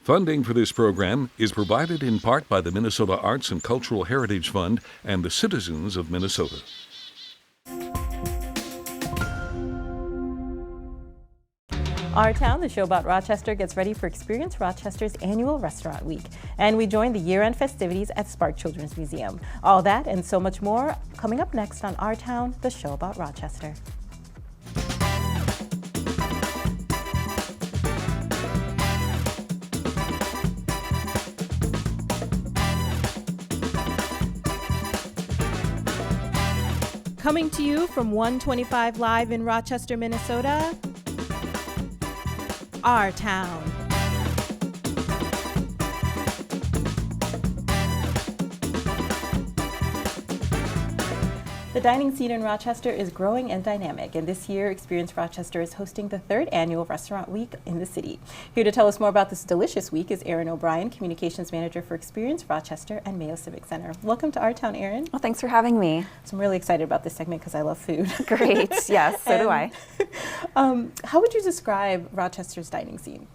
Funding for this program is provided in part by the Minnesota Arts and Cultural Heritage Fund and the citizens of Minnesota. Our Town, the show about Rochester, gets ready for Experience Rochester's annual Restaurant Week. And we join the year-end festivities at Spark Children's Museum. All that and so much more coming up next on Our Town, the show about Rochester. Coming to you from 125 Live in Rochester, Minnesota, Our Town. The dining scene in Rochester is growing and dynamic, and this year Experience Rochester is hosting the third annual Restaurant Week in the city. Here to tell us more about this delicious week is Erin O'Brien, Communications Manager for Experience Rochester and Mayo Civic Center. Welcome to Our Town, Erin. Well, thanks for having me. So I'm really excited about this segment because I love food. Great, yes, so do I. How would you describe Rochester's dining scene?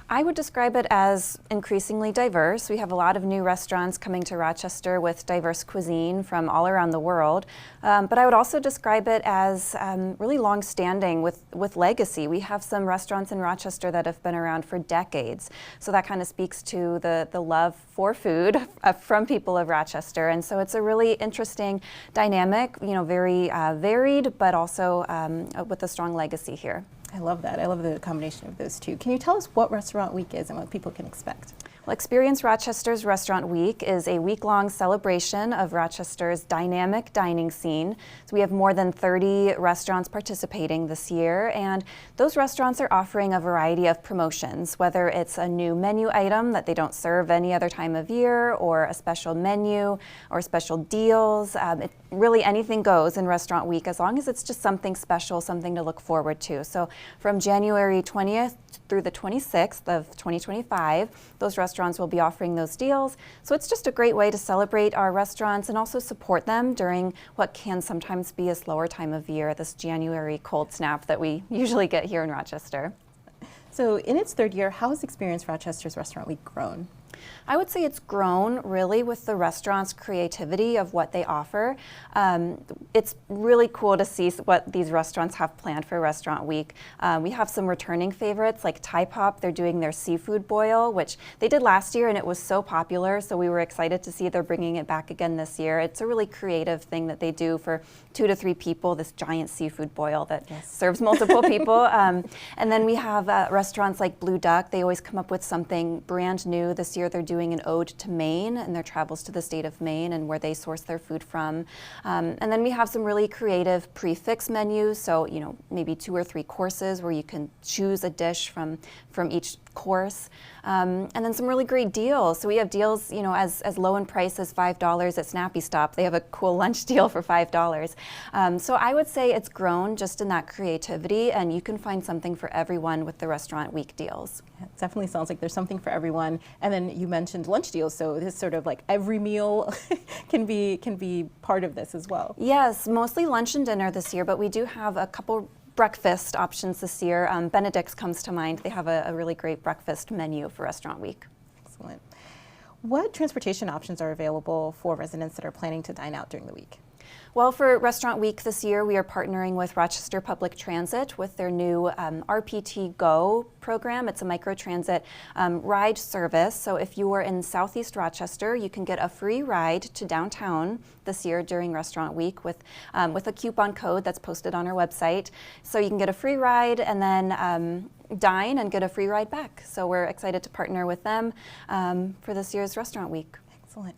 I would describe it as increasingly diverse. We have a lot of new restaurants coming to Rochester with diverse cuisine from all around the world. But I would also describe it as really long-standing with legacy. We have some restaurants in Rochester that have been around for decades. So that kind of speaks to the love for food from people of Rochester. And so it's a really interesting dynamic, very varied, but also with a strong legacy here. I love that. I love the combination of those two. Can you tell us what Restaurant Week is and what people can expect? Well, Experience Rochester's Restaurant Week is a week-long celebration of Rochester's dynamic dining scene. So we have more than 30 restaurants participating this year, and those restaurants are offering a variety of promotions, whether it's a new menu item that they don't serve any other time of year, or a special menu, or special deals. Really anything goes in Restaurant Week as long as it's just something special, something to look forward to. So from January 20th through the 26th of 2025, those restaurants will be offering those deals. So it's just a great way to celebrate our restaurants and also support them during what can sometimes be a slower time of year, this January cold snap that we usually get here in Rochester. So in its third year, how has Experience Rochester's Restaurant Week grown? I would say it's grown really with the restaurant's creativity of what they offer. It's really cool to see what these restaurants have planned for Restaurant Week. We have some returning favorites like Thai Pop. They're doing their seafood boil, which they did last year and it was so popular, so we were excited to see they're bringing it back again this year. It's a really creative thing that they do for 2 to 3 people, this giant seafood boil that serves multiple people. And then we have restaurants like Blue Duck. They always come up with something brand new. This year they're doing an ode to Maine and their travels to the state of Maine and where they source their food from. And then we have some really creative prefix menus, so maybe 2 or 3 courses where you can choose a dish from each course. And then some really great deals. So we have deals, as low in price as $5 at Snappy Stop. They have a cool lunch deal for $5. So I would say it's grown just in that creativity, and you can find something for everyone with the Restaurant Week deals. Yeah, it definitely sounds like there's something for everyone. And then you mentioned lunch deals, so this sort of like every meal can be part of this as well. Yes, mostly lunch and dinner this year, but we do have a couple breakfast options this year. Benedict's comes to mind. They have a really great breakfast menu for Restaurant Week. Excellent. What transportation options are available for residents that are planning to dine out during the week? Well, for Restaurant Week this year, we are partnering with Rochester Public Transit with their new RPT Go program. It's a microtransit ride service. So if you are in Southeast Rochester, you can get a free ride to downtown this year during Restaurant Week with a coupon code that's posted on our website. So you can get a free ride and then dine and get a free ride back. So we're excited to partner with them for this year's Restaurant Week. Excellent.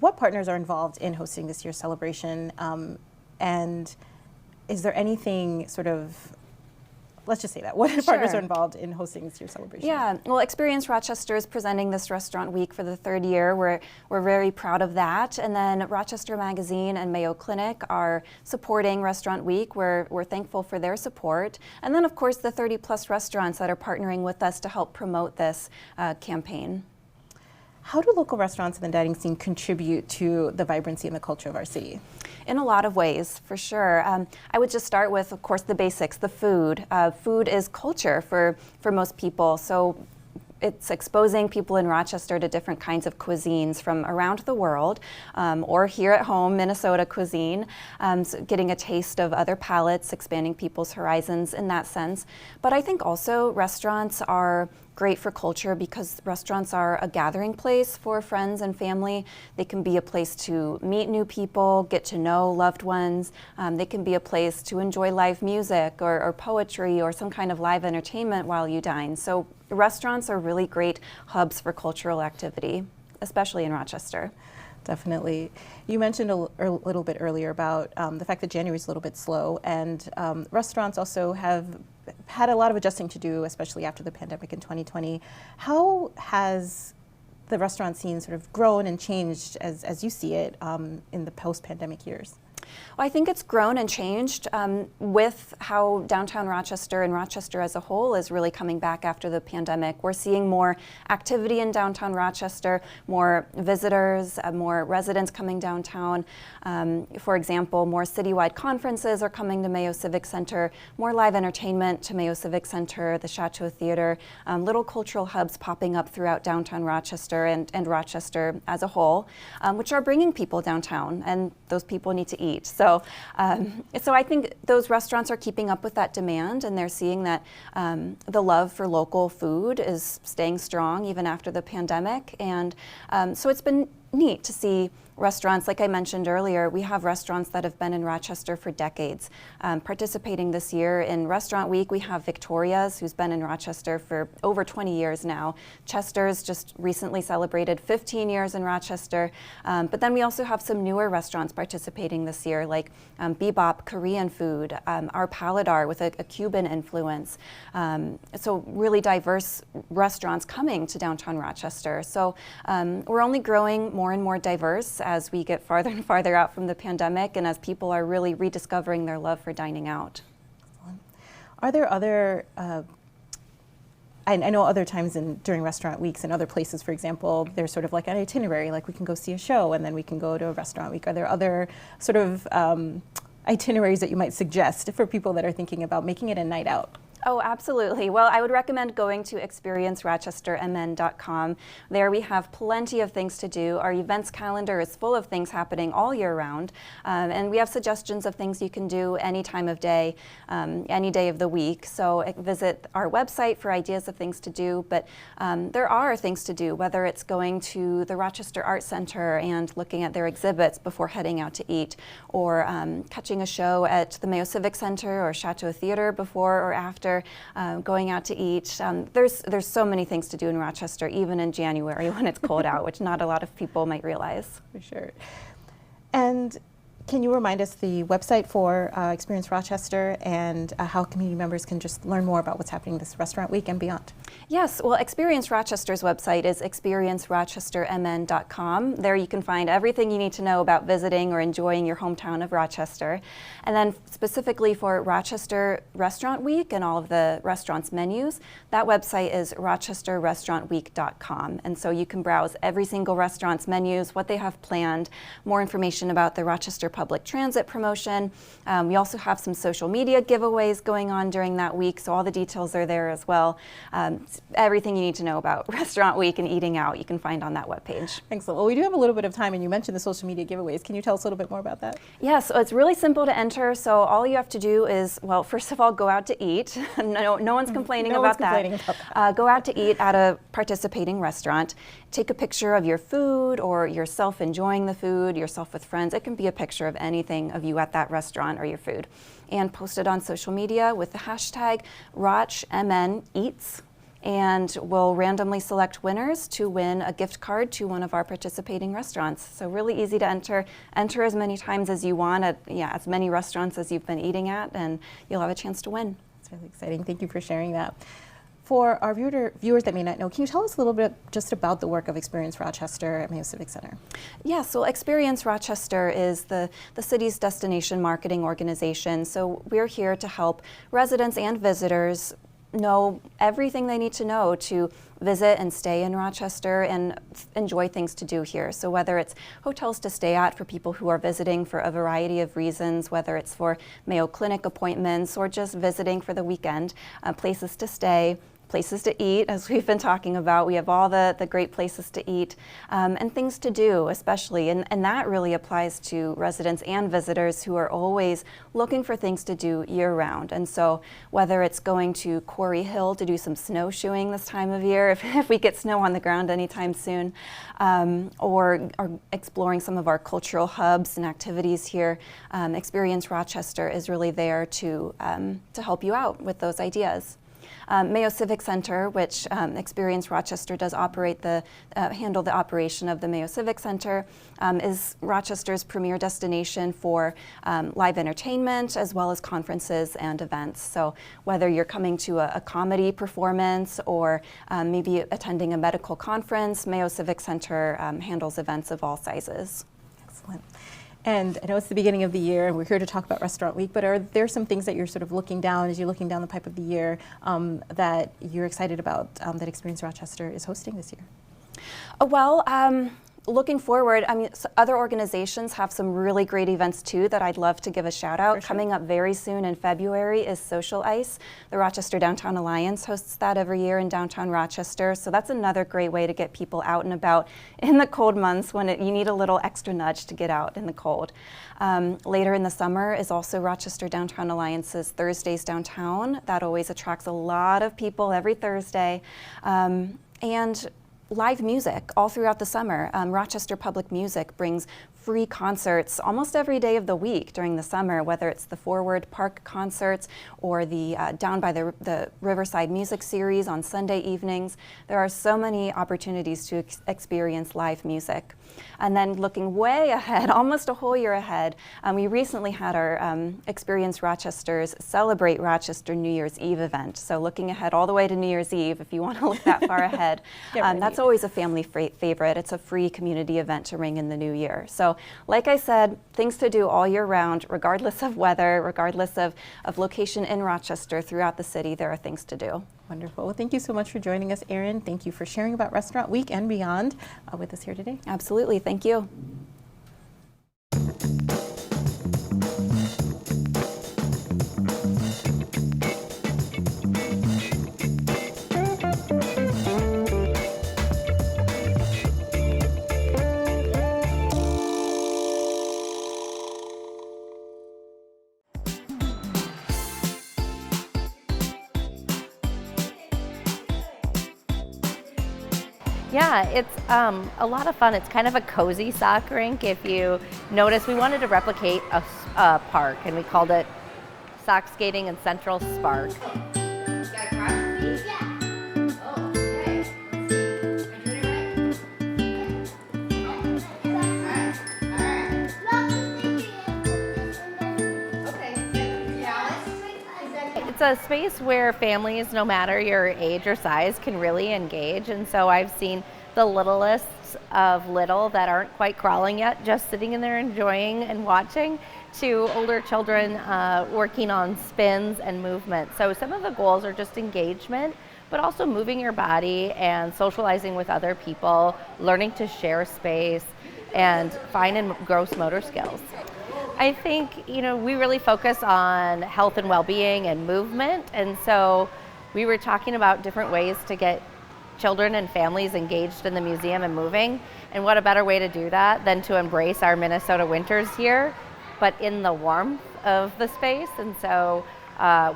What partners are involved in hosting this year's celebration? And is there anything let's just say that. What partners are involved in hosting this year's celebration? Yeah, well, Experience Rochester is presenting this Restaurant Week for the third year. We're very proud of that. And then Rochester Magazine and Mayo Clinic are supporting Restaurant Week. We're thankful for their support. And then, of course, the 30-plus restaurants that are partnering with us to help promote this campaign. How do local restaurants and the dining scene contribute to the vibrancy and the culture of our city? In a lot of ways, for sure. I would just start with, of course, the basics, the food. Food is culture for most people. So it's exposing people in Rochester to different kinds of cuisines from around the world, or here at home, Minnesota cuisine, so getting a taste of other palates, expanding people's horizons in that sense. But I think also restaurants are great for culture because restaurants are a gathering place for friends and family. They can be a place to meet new people, get to know loved ones. They can be a place to enjoy live music or poetry or some kind of live entertainment while you dine. So restaurants are really great hubs for cultural activity, especially in Rochester. Definitely. You mentioned a little bit earlier about the fact that January is a little bit slow, and restaurants also have had a lot of adjusting to do, especially after the pandemic in 2020. How has the restaurant scene sort of grown and changed as you see it in the post-pandemic years? Well, I think it's grown and changed with how downtown Rochester and Rochester as a whole is really coming back after the pandemic. We're seeing more activity in downtown Rochester, more visitors, more residents coming downtown. For example, more citywide conferences are coming to Mayo Civic Center, more live entertainment to Mayo Civic Center, the Chateau Theater, little cultural hubs popping up throughout downtown Rochester and Rochester as a whole, which are bringing people downtown, and those people need to eat. So I think those restaurants are keeping up with that demand, and they're seeing that the love for local food is staying strong even after the pandemic. And so it's been neat to see restaurants, like I mentioned earlier, we have restaurants that have been in Rochester for decades. Participating this year in Restaurant Week, we have Victoria's, who's been in Rochester for over 20 years now. Chester's just recently celebrated 15 years in Rochester. But then we also have some newer restaurants participating this year, like Bebop Korean food, our Paladar with a Cuban influence. So really diverse restaurants coming to downtown Rochester. So we're only growing more and more diverse as we get farther and farther out from the pandemic and as people are really rediscovering their love for dining out. Are there other, I know other times during restaurant weeks and other places, for example, there's sort of like an itinerary, like we can go see a show and then we can go to a restaurant week. Are there other sort of itineraries that you might suggest for people that are thinking about making it a night out? Oh, absolutely. Well, I would recommend going to experiencerochestermn.com. There we have plenty of things to do. Our events calendar is full of things happening all year round. And we have suggestions of things you can do any time of day, any day of the week. So visit our website for ideas of things to do. But there are things to do, whether it's going to the Rochester Art Center and looking at their exhibits before heading out to eat, or catching a show at the Mayo Civic Center or Chateau Theater before or after. Going out to eat. There's so many things to do in Rochester, even in January when it's cold out, which not a lot of people might realize. For sure. And can you remind us the website for Experience Rochester and how community members can just learn more about what's happening this restaurant week and beyond? Yes, well, Experience Rochester's website is experiencerochestermn.com. There you can find everything you need to know about visiting or enjoying your hometown of Rochester. And then specifically for Rochester Restaurant Week and all of the restaurants' menus, that website is rochesterrestaurantweek.com. And so you can browse every single restaurant's menus, what they have planned, more information about the Rochester Public Transit promotion. We also have some social media giveaways going on during that week, so all the details are there as well. Everything you need to know about Restaurant Week and eating out you can find on that webpage. Excellent. Well, we do have a little bit of time, and you mentioned the social media giveaways. Can you tell us a little bit more about that? Yes, so it's really simple to enter. So all you have to do is, well, first of all, go out to eat. No one's complaining about that. Go out to eat at a participating restaurant. Take a picture of your food or yourself enjoying the food, yourself with friends. It can be a picture of anything of you at that restaurant or your food. And post it on social media with the hashtag RochMNEats. And we'll randomly select winners to win a gift card to one of our participating restaurants. So really easy to enter. Enter as many times as you want at as many restaurants as you've been eating at, and you'll have a chance to win. That's really exciting. Thank you for sharing that. For our viewers that may not know, can you tell us a little bit just about the work of Experience Rochester at Mayo Civic Center? Yes, well, Experience Rochester is the city's destination marketing organization. So we're here to help residents and visitors know everything they need to know to visit and stay in Rochester and enjoy things to do here. So whether it's hotels to stay at for people who are visiting for a variety of reasons, whether it's for Mayo Clinic appointments or just visiting for the weekend, places to stay, places to eat, as we've been talking about. We have all the great places to eat and things to do, especially. And that really applies to residents and visitors who are always looking for things to do year round. And so whether it's going to Quarry Hill to do some snowshoeing this time of year, if we get snow on the ground anytime soon, or exploring some of our cultural hubs and activities here, Experience Rochester is really there to help you out with those ideas. Mayo Civic Center, which Experience Rochester does handle the operation of the Mayo Civic Center, is Rochester's premier destination for live entertainment as well as conferences and events. So whether you're coming to a comedy performance or maybe attending a medical conference, Mayo Civic Center handles events of all sizes. Excellent. And I know it's the beginning of the year, and we're here to talk about Restaurant Week, but are there some things that you're sort of looking down as you're looking down the pipe of the year that you're excited about that Experience Rochester is hosting this year? Well, looking forward, I mean, other organizations have some really great events too that I'd love to give a shout out. Sure. Coming up very soon in February is Social Ice. The Rochester Downtown Alliance hosts that every year in downtown Rochester. So that's another great way to get people out and about in the cold months when you need a little extra nudge to get out in the cold. Later in the summer is also Rochester Downtown Alliance's Thursdays Downtown. That always attracts a lot of people every Thursday. And live music all throughout the summer. Rochester Public Music brings free concerts almost every day of the week during the summer, whether it's the Forward Park concerts or the Down by the Riverside Music Series on Sunday evenings. There are so many opportunities to experience live music. And then looking way ahead, almost a whole year ahead, we recently had our Experience Rochester's Celebrate Rochester New Year's Eve event. So looking ahead all the way to New Year's Eve, if you want to look that far ahead. That's always a family favorite. It's a free community event to ring in the new year. So like I said, things to do all year round, regardless of weather, regardless of location in Rochester, throughout the city, there are things to do. Wonderful. Well, thank you so much for joining us, Erin. Thank you for sharing about Restaurant Week and beyond with us here today. Absolutely. Thank you. Yeah, it's a lot of fun. It's kind of a cozy soccer rink. If you notice, we wanted to replicate a park, and we called it Sock Skating and Central Spark. It's a space where families, no matter your age or size, can really engage. And so I've seen the littlest of little that aren't quite crawling yet, just sitting in there enjoying and watching, to older children working on spins and movement. So some of the goals are just engagement, but also moving your body and socializing with other people, learning to share space, and fine and gross motor skills. I think, we really focus on health and well-being and movement, and so we were talking about different ways to get children and families engaged in the museum and moving, and what a better way to do that than to embrace our Minnesota winters here, but in the warmth of the space. And so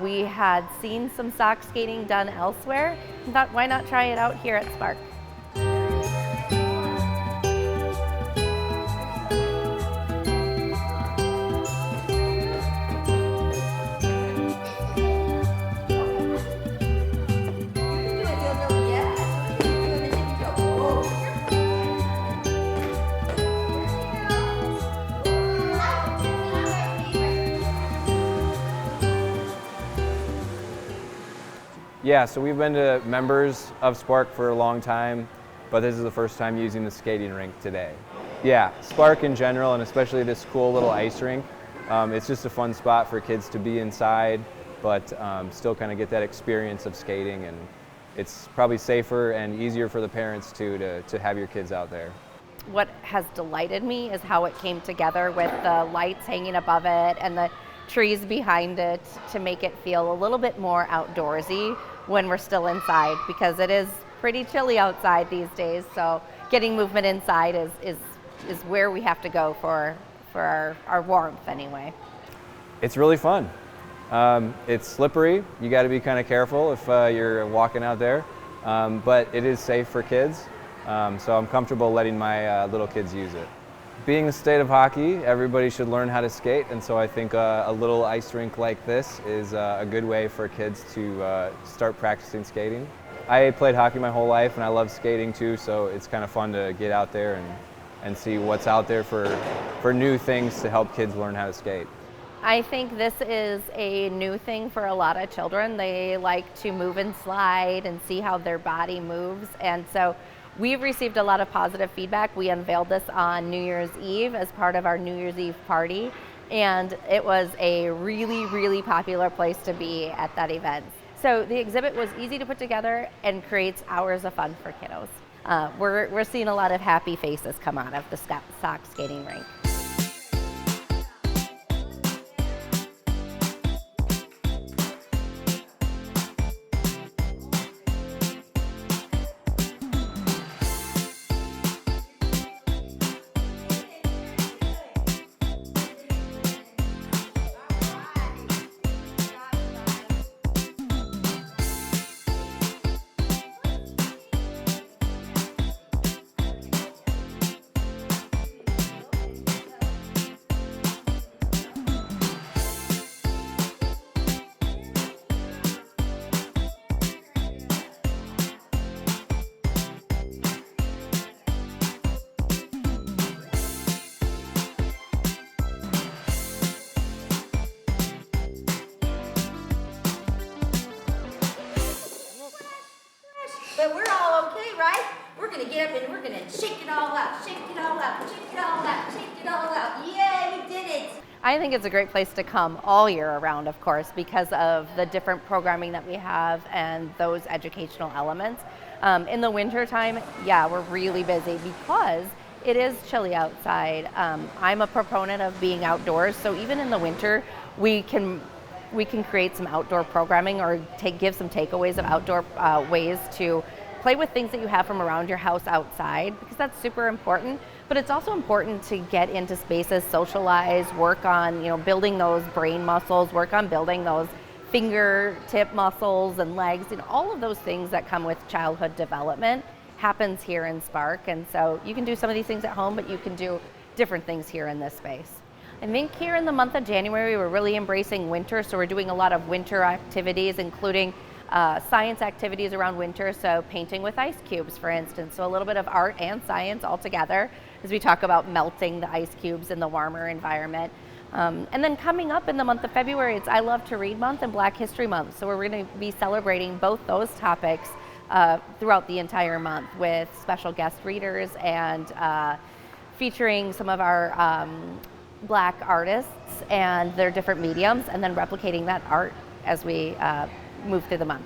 we had seen some sock skating done elsewhere and thought, why not try it out here at Spark? Yeah, so we've been members of Spark for a long time, but this is the first time using the skating rink today. Yeah, Spark in general, and especially this cool little ice rink. It's just a fun spot for kids to be inside, but still kind of get that experience of skating and it's probably safer and easier for the parents too to have your kids out there. What has delighted me is how it came together with the lights hanging above it and the trees behind it to make it feel a little bit more outdoorsy when we're still inside, because it is pretty chilly outside these days. So getting movement inside is where we have to go for our warmth anyway. It's really fun. It's slippery. You got to be kind of careful if you're walking out there, but it is safe for kids. So I'm comfortable letting my little kids use it. Being the state of hockey, everybody should learn how to skate, and so I think a little ice rink like this is a good way for kids to start practicing skating. I played hockey my whole life and I love skating too, so it's kind of fun to get out there and see what's out there for new things to help kids learn how to skate. I think this is a new thing for a lot of children. They like to move and slide and see how their body moves, and so we've received a lot of positive feedback. We unveiled this on New Year's Eve as part of our New Year's Eve party, and it was a really, really popular place to be at that event. So the exhibit was easy to put together and creates hours of fun for kiddos. We're seeing a lot of happy faces come out of the sock skating rink. But we're all okay, right? We're gonna get up and we're gonna shake it all out, shake it all out, shake it all out, shake it all out. Yay, we did it! I think it's a great place to come all year around, of course, because of the different programming that we have and those educational elements. In the winter time, yeah, we're really busy because it is chilly outside. I'm a proponent of being outdoors, so even in the winter, we can create some outdoor programming or give some takeaways of outdoor ways to play with things that you have from around your house outside, because that's super important. But it's also important to get into spaces, socialize, work on building those brain muscles, work on building those fingertip muscles and legs, and all of those things that come with childhood development happens here in Spark. And so you can do some of these things at home, but you can do different things here in this space. I think here in the month of January, we're really embracing winter, so we're doing a lot of winter activities, including science activities around winter, so painting with ice cubes, for instance. So a little bit of art and science all together as we talk about melting the ice cubes in the warmer environment. And then coming up in the month of February, it's I Love to Read Month and Black History Month. So we're going to be celebrating both those topics throughout the entire month with special guest readers and featuring some of our Black artists and their different mediums, and then replicating that art as we move through the month.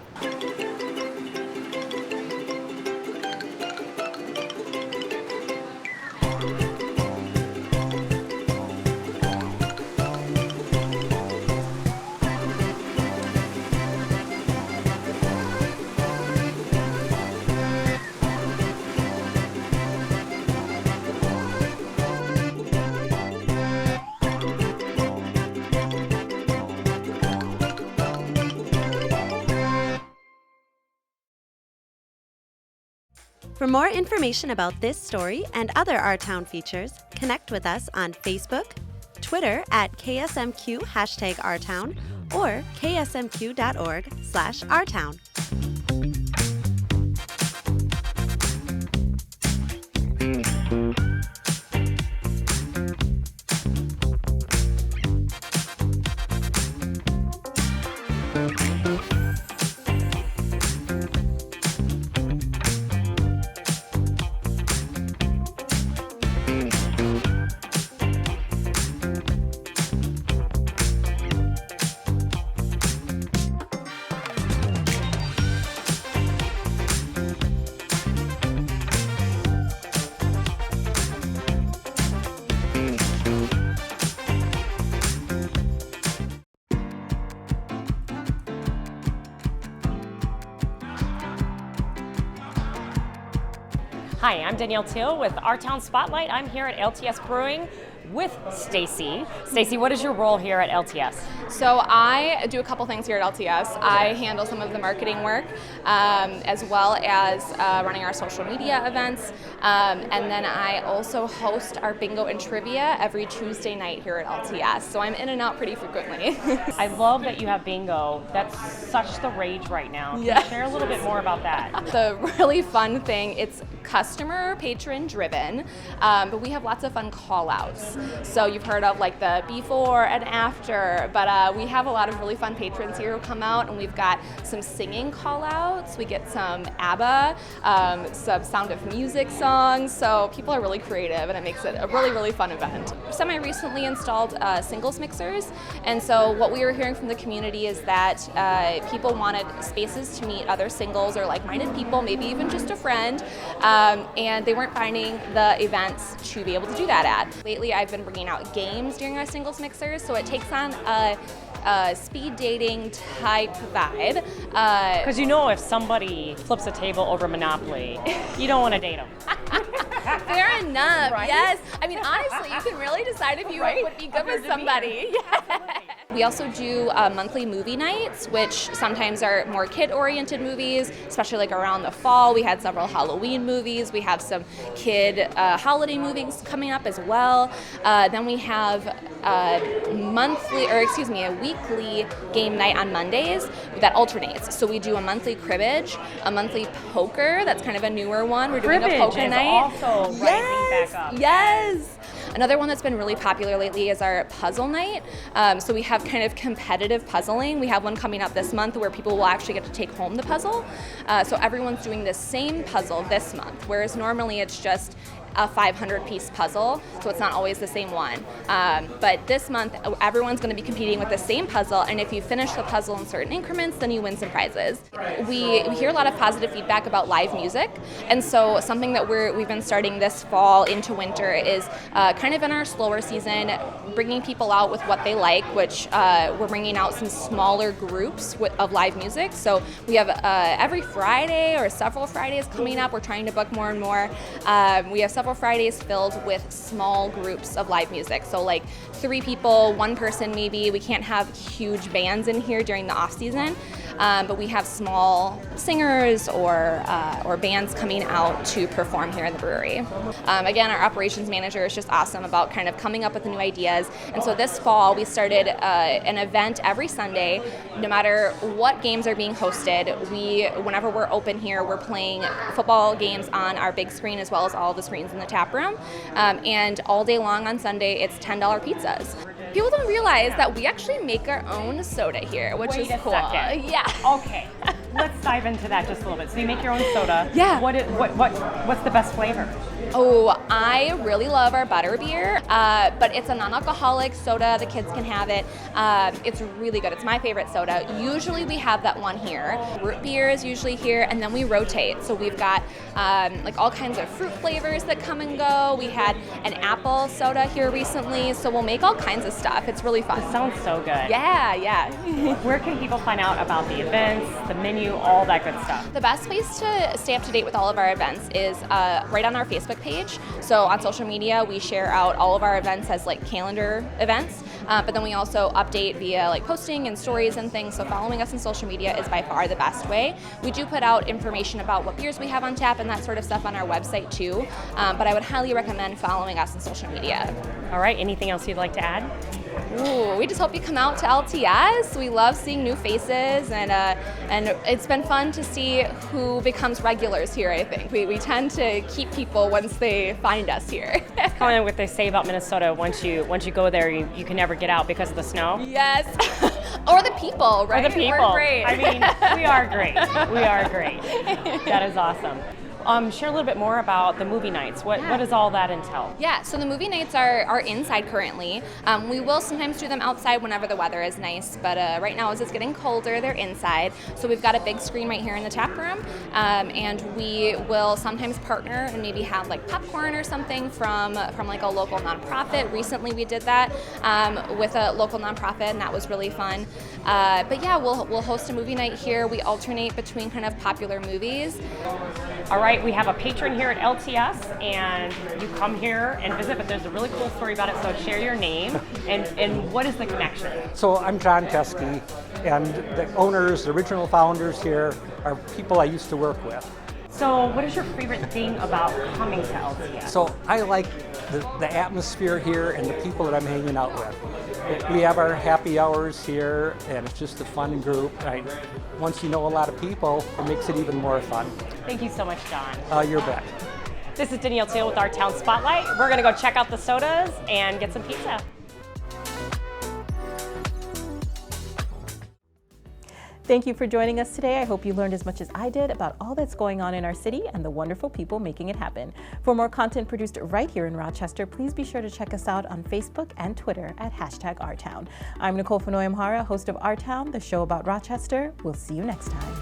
For more information about this story and other Our Town features, connect with us on Facebook, Twitter at KSMQ #OurTown, or ksmq.org/OurTown. Hi, I'm Danielle Teal with Our Town Spotlight. I'm here at LTS Brewing with Stacy. Stacy, what is your role here at LTS? So I do a couple things here at LTS. I handle some of the marketing work, as well as running our social media events, and then I also host our bingo and trivia every Tuesday night here at LTS. So I'm in and out pretty frequently. I love that you have bingo. That's such the rage right now. Can you share a little bit more about that? The really fun thing, it's customer patron driven, but we have lots of fun call outs. So you've heard of like the before and after, but we have a lot of really fun patrons here who come out, and we've got some singing call outs. We get some ABBA, some Sound of Music songs, so people are really creative and it makes it a really, really fun event. Semi-recently installed singles mixers, and so what we were hearing from the community is that people wanted spaces to meet other singles or like-minded people, maybe even just a friend, and they weren't finding the events to be able to do that at. Lately I've been bringing out games during our singles mixers, so it takes on a speed dating type vibe. Because you know if somebody flips a table over Monopoly, you don't want to date them. Fair enough, Right? yes. I mean, honestly, you can really decide if you would be good with somebody. We also do monthly movie nights, which sometimes are more kid-oriented movies, especially like around the fall. We had several Halloween movies. We have some kid holiday movies coming up as well. Then we have a weekly game night on Mondays that alternates. So we do a monthly cribbage, a monthly poker. That's kind of a newer one. We're doing a poker is night. also rising back up. Yes. Another one that's been really popular lately is our puzzle night. So we have kind of competitive puzzling. We have one coming up this month where people will actually get to take home the puzzle. So everyone's doing the same puzzle this month, whereas normally it's just a 500-piece puzzle, so it's not always the same one. But this month, everyone's going to be competing with the same puzzle, and if you finish the puzzle in certain increments, then you win some prizes. We hear a lot of positive feedback about live music, and so something that we've been starting this fall into winter is kind of in our slower season, bringing people out with what they like, which we're bringing out some smaller groups of live music. So we have every Friday or several Fridays coming up. We're trying to book more and more. We have several Fridays filled with small groups of live music. So like 3 people, 1 person maybe. We can't have huge bands in here during the off season, but we have small singers or bands coming out to perform here in the brewery. Again, our operations manager is just awesome about kind of coming up with new ideas. And so this fall we started an event every Sunday. No matter what games are being hosted, whenever we're open here, we're playing football games on our big screen as well as all the screens in the tap room. And all day long on Sunday, it's $10 pizzas. People don't realize that we actually make our own soda here, which is cool. Second. Yeah. Okay, let's dive into that just a little bit. So you make your own soda. Yeah. What's the best flavor? Oh, I really love our butterbeer, but it's a non-alcoholic soda. The kids can have it. It's really good. It's my favorite soda. Usually we have that one here. Root beer is usually here, and then we rotate. So we've got like all kinds of fruit flavors that come and go. We had an apple soda here recently, so we'll make all kinds of stuff. It's really fun. It sounds so good. Yeah. Where can people find out about the events, the menu, all that good stuff? The best place to stay up to date with all of our events is right on our Facebook page. So on social media, we share out all of our events as like calendar events, but then we also update via like posting and stories and things. So following us on social media is by far the best way. We do put out information about what beers we have on tap and that sort of stuff on our website too, but I would highly recommend following us on social media. All right, anything else you'd like to add? Ooh, we just hope you come out to LTS. We love seeing new faces, and it's been fun to see who becomes regulars here, I think. We tend to keep people once they find us here. Kind of what they say about Minnesota, once you go there, you can never get out because of the snow. Yes. Or the people, right? Or the people. We're great. I mean, we are great. We are great. That is awesome. Share a little bit more about the movie nights. What does all that entail? Yeah, so the movie nights are inside currently. We will sometimes do them outside whenever the weather is nice, but right now as it's getting colder, they're inside. So we've got a big screen right here in the tap room, and we will sometimes partner and maybe have like popcorn or something from like a local nonprofit. Recently we did that with a local nonprofit, and that was really fun. But yeah, we'll host a movie night here. We alternate between kind of popular movies. All right. right, we have a patron here at LTS, and you come here and visit, but there's a really cool story about it, so share your name, and what is the connection? So I'm John Keski, and the owners, the original founders here, are people I used to work with. So what is your favorite thing about coming to LTS? So I like the atmosphere here and the people that I'm hanging out with. We have our happy hours here, and it's just a fun group. Once you know a lot of people, it makes it even more fun. Thank you so much, John. You're back. This is Danielle Teal with Our Town Spotlight. We're gonna go check out the sodas and get some pizza. Thank you for joining us today. I hope you learned as much as I did about all that's going on in our city and the wonderful people making it happen. For more content produced right here in Rochester, please be sure to check us out on Facebook and Twitter at #OurTown. I'm Nicole Fenoy-Amhara, host of Our Town, the show about Rochester. We'll see you next time.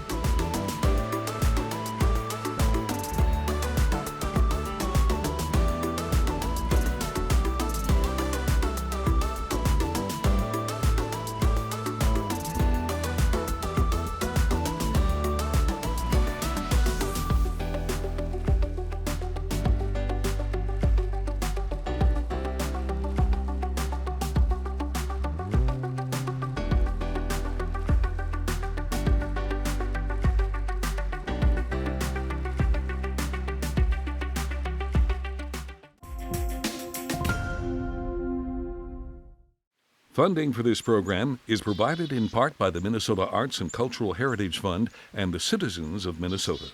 Funding for this program is provided in part by the Minnesota Arts and Cultural Heritage Fund and the citizens of Minnesota.